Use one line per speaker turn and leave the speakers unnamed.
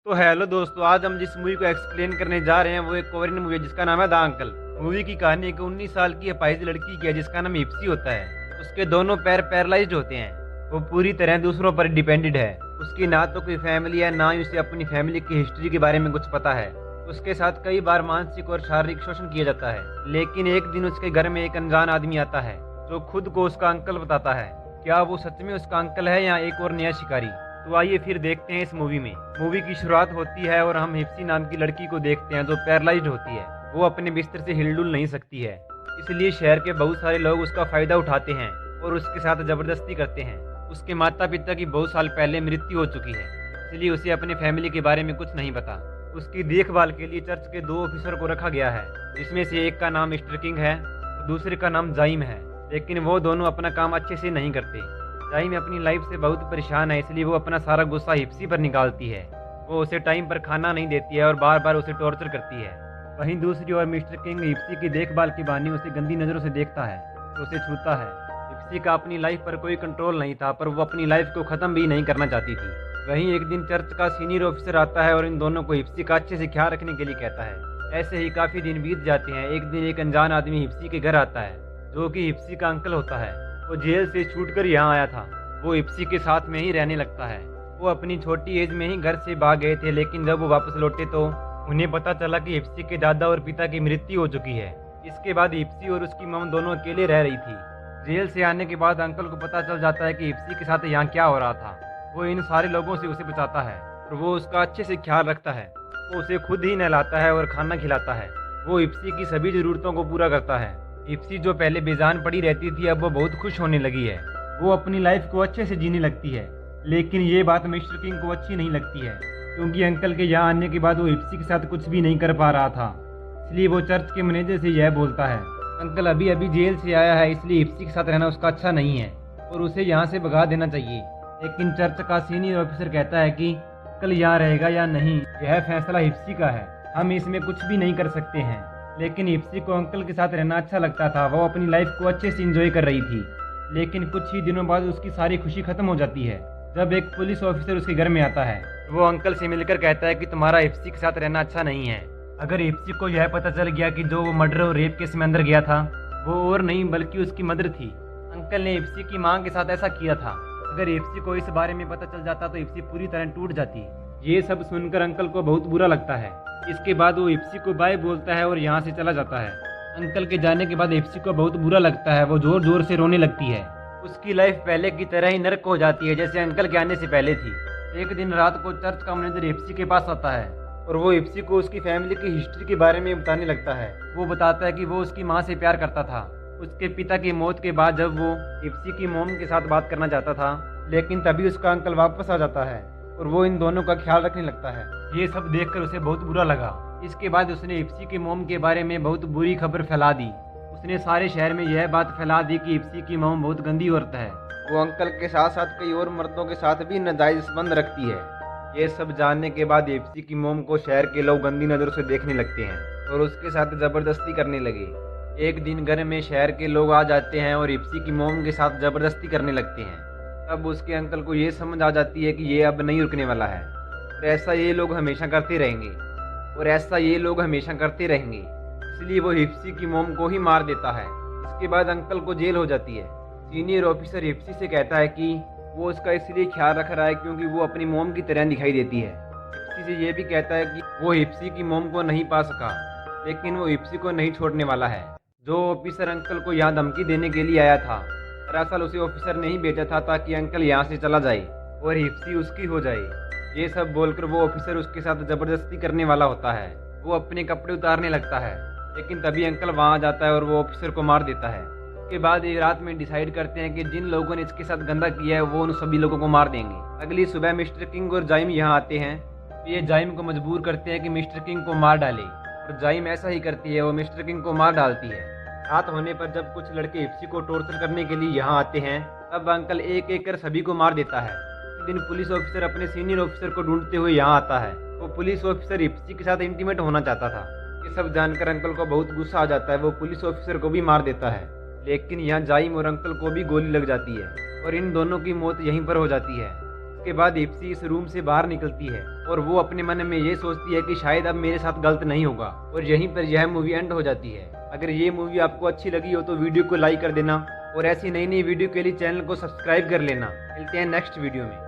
तो हेलो दोस्तों, आज हम जिस मूवी को एक्सप्लेन करने जा रहे हैं वो एक कोरियन मूवी है जिसका नाम है द अंकल। मूवी की कहानी एक 19 साल की अपाहिज लड़की की है जिसका नाम इप्सी होता है। उसके दोनों पैर पैरालाइज्ड होते हैं। वो पूरी तरह दूसरों पर डिपेंडेड है। उसकी ना तो कोई फैमिली है, ना ही उसे अपनी फैमिली की हिस्ट्री के बारे में कुछ पता है। उसके साथ कई बार मानसिक और शारीरिक शोषण किया जाता है। लेकिन एक दिन उसके घर में एक अनजान आदमी आता है जो खुद को उसका अंकल बताता है। क्या वो सच में उसका अंकल है या एक और नया शिकारी? तो आइए फिर देखते हैं इस मूवी में। मूवी की शुरुआत होती है और हम हिप्सी नाम की लड़की को देखते हैं जो पैरालाइज्ड होती है। वो अपने बिस्तर से हिलडुल नहीं सकती है, इसलिए शहर के बहुत सारे लोग उसका फायदा उठाते हैं और उसके साथ जबरदस्ती करते हैं। उसके माता पिता की बहुत साल पहले मृत्यु हो चुकी है, इसलिए उसे अपने फैमिली के बारे में कुछ नहीं पता। उसकी देखभाल के लिए चर्च के 2 ऑफिसर को रखा गया है, जिसमें से एक का नाम मिस्टर किंग है और दूसरे का नाम जाइम है। लेकिन वो दोनों अपना काम अच्छे से नहीं करते। जाइम अपनी लाइफ से बहुत परेशान है, इसलिए वो अपना सारा गुस्सा हिप्सी पर निकालती है। वो उसे टाइम पर खाना नहीं देती है और बार बार उसे टॉर्चर करती है। वहीं दूसरी ओर मिस्टर किंग हिप्सी की देखभाल के बहाने उसे गंदी नज़रों से देखता है और उसे छूता है। हिप्सी का अपनी लाइफ पर कोई कंट्रोल नहीं था, पर वो अपनी लाइफ को ख़त्म भी नहीं करना चाहती थी। वहीं एक दिन चर्च का सीनियर ऑफिसर आता है और इन दोनों को हिप्सी का अच्छे से ख्याल रखने के लिए कहता है। ऐसे ही काफ़ी दिन बीत जाते हैं। एक दिन एक अनजान आदमी हिप्सी के घर आता है जो कि हिप्सी का अंकल होता है। वो जेल से छूटकर यहाँ आया था। वो हिप्सी के साथ में ही रहने लगता है। वो अपनी छोटी एज में ही घर से भाग गए थे, लेकिन जब वो वापस लौटे तो उन्हें पता चला कि हिप्सी के दादा और पिता की मृत्यु हो चुकी है। इसके बाद हिप्सी और उसकी मम दोनों अकेले रह रही थी। जेल से आने के बाद अंकल को पता चल जाता है कि हिप्सी के साथ यहाँ क्या हो रहा था। वो इन सारे लोगों से उसे बचाता है और वो उसका अच्छे से ख्याल रखता है। वो उसे खुद ही नहलाता है और खाना खिलाता है। वो हिप्सी की सभी ज़रूरतों को पूरा करता है। हिप्सी जो पहले बेजान पड़ी रहती थी, अब वो बहुत खुश होने लगी है। वो अपनी लाइफ को अच्छे से जीने लगती है। लेकिन ये बात मिस्टर किंग को अच्छी नहीं लगती है, क्योंकि अंकल के यहाँ आने के बाद वो हिप्सी के साथ कुछ भी नहीं कर पा रहा था। इसलिए वो चर्च के मैनेजर से यह बोलता है, अंकल अभी अभी जेल से आया है, इसलिए हिप्सी के साथ रहना उसका अच्छा नहीं है और उसे यहाँ से भगा देना चाहिए। लेकिन चर्च का सीनियर ऑफिसर कहता है कि अंकल यहाँ रहेगा या नहीं, यह फैसला हिप्सी का है, हम इसमें कुछ भी नहीं कर सकते हैं। लेकिन हिप्सी को अंकल के साथ रहना अच्छा लगता था। वो अपनी लाइफ को अच्छे से इंजॉय कर रही थी। लेकिन कुछ ही दिनों बाद उसकी सारी खुशी खत्म हो जाती है जब एक पुलिस ऑफिसर उसके घर में आता है। वो अंकल से मिलकर कहता है कि तुम्हारा हिप्सी के साथ रहना अच्छा नहीं है। अगर हिप्सी को यह पता चल गया कि जो वो मर्डर और रेप केस में अंदर गया था वो और नहीं बल्कि उसकी मदर थी। अंकल ने हिप्सी की मां के साथ ऐसा किया था। अगर हिप्सी को इस बारे में पता चल जाता तो हिप्सी पूरी तरह टूट जाती। ये सब सुनकर अंकल को बहुत बुरा लगता है। इसके बाद वो हिप्सी को बाय बोलता है और यहाँ से चला जाता है। अंकल के जाने के बाद हिप्सी को बहुत बुरा लगता है। वो जोर जोर से रोने लगती है। उसकी लाइफ पहले की तरह ही नर्क हो जाती है जैसे अंकल के आने से पहले थी। एक दिन रात को चर्च का मैनेजर हिप्सी के पास आता है और वो हिप्सी को उसकी फैमिली की हिस्ट्री के बारे में बताने लगता है। वो बताता है कि वो उसकी माँ से प्यार करता था। उसके पिता की मौत के बाद जब वो हिप्सी की मोम के साथ बात करना चाहता था, लेकिन तभी उसका अंकल वापस आ जाता है और वो इन दोनों का ख्याल रखने लगता है। ये सब देखकर उसे बहुत बुरा लगा। इसके बाद उसने हिप्सी की मोम के बारे में बहुत बुरी खबर फैला दी। उसने सारे शहर में यह बात फैला दी कि हिप्सी की मोम बहुत गंदी औरत है। वो अंकल के साथ साथ कई और मर्दों के साथ भी नाजायज संबंध रखती है। ये सब जानने के बाद हिप्सी की मोम को शहर के लोग गंदी नज़रों से देखने लगते हैं और उसके साथ ज़बरदस्ती करने लगे। एक दिन घर में शहर के लोग आ जाते हैं और हिप्सी की मोम के साथ ज़बरदस्ती करने लगते हैं। तब उसके अंकल को ये समझ आ जाती है कि ये अब नहीं रुकने वाला है और ऐसा ये लोग हमेशा करते रहेंगे। इसलिए वो हिप्सी की मोम को ही मार देता है। इसके बाद अंकल को जेल हो जाती है। सीनियर ऑफिसर हिप्सी से कहता है कि वो उसका इसलिए ख्याल रख रहा है क्योंकि वो अपनी मोम की तरह दिखाई देती है। हिप्सी से ये भी कहता है कि वो हिप्सी की मोम को नहीं पा सका, लेकिन वो हिप्सी को नहीं छोड़ने वाला है। जो ऑफिसर अंकल को यहाँ धमकी देने के लिए आया था, दरअसल उसे ऑफिसर ने ही भेजा था ताकि अंकल यहाँ से चला जाए और हिप्सी उसकी हो जाए। ये सब बोलकर वो ऑफिसर उसके साथ ज़बरदस्ती करने वाला होता है। वो अपने कपड़े उतारने लगता है, लेकिन तभी अंकल वहाँ आ जाता है और वो ऑफिसर को मार देता है। उसके बाद ये रात में डिसाइड करते हैं कि जिन लोगों ने इसके साथ गंदा किया है वो उन सभी लोगों को मार देंगे। अगली सुबह मिस्टर किंग और जाइम यहाँ आते हैं। ये जाइम को मजबूर करते हैं कि मिस्टर किंग को मार डाले और जाइम ऐसा ही करती है। वो मिस्टर किंग को मार डालती है। रात होने पर जब कुछ लड़के हिप्सी को टॉर्चर करने के लिए यहाँ आते हैं, तब अंकल एक एक कर सभी को मार देता है। उस दिन पुलिस ऑफिसर अपने सीनियर ऑफिसर को ढूंढते हुए यहाँ आता है। वो पुलिस ऑफिसर हिप्सी के साथ इंटीमेट होना चाहता था। ये सब जानकर अंकल को बहुत गुस्सा आ जाता है। वो पुलिस ऑफिसर को भी मार देता है, लेकिन यहाँ जाइम और अंकल को भी गोली लग जाती है और इन दोनों की मौत यहीं पर हो जाती है। उसके बाद इप्सी इस रूम से बाहर निकलती है और वो अपने मन में ये सोचती है कि शायद अब मेरे साथ गलत नहीं होगा, और यहीं पर यह मूवी एंड हो जाती है। अगर ये मूवी आपको अच्छी लगी हो तो वीडियो को लाइक कर देना और ऐसी नई नई वीडियो के लिए चैनल को सब्सक्राइब कर लेना। मिलते हैं नेक्स्ट वीडियो में।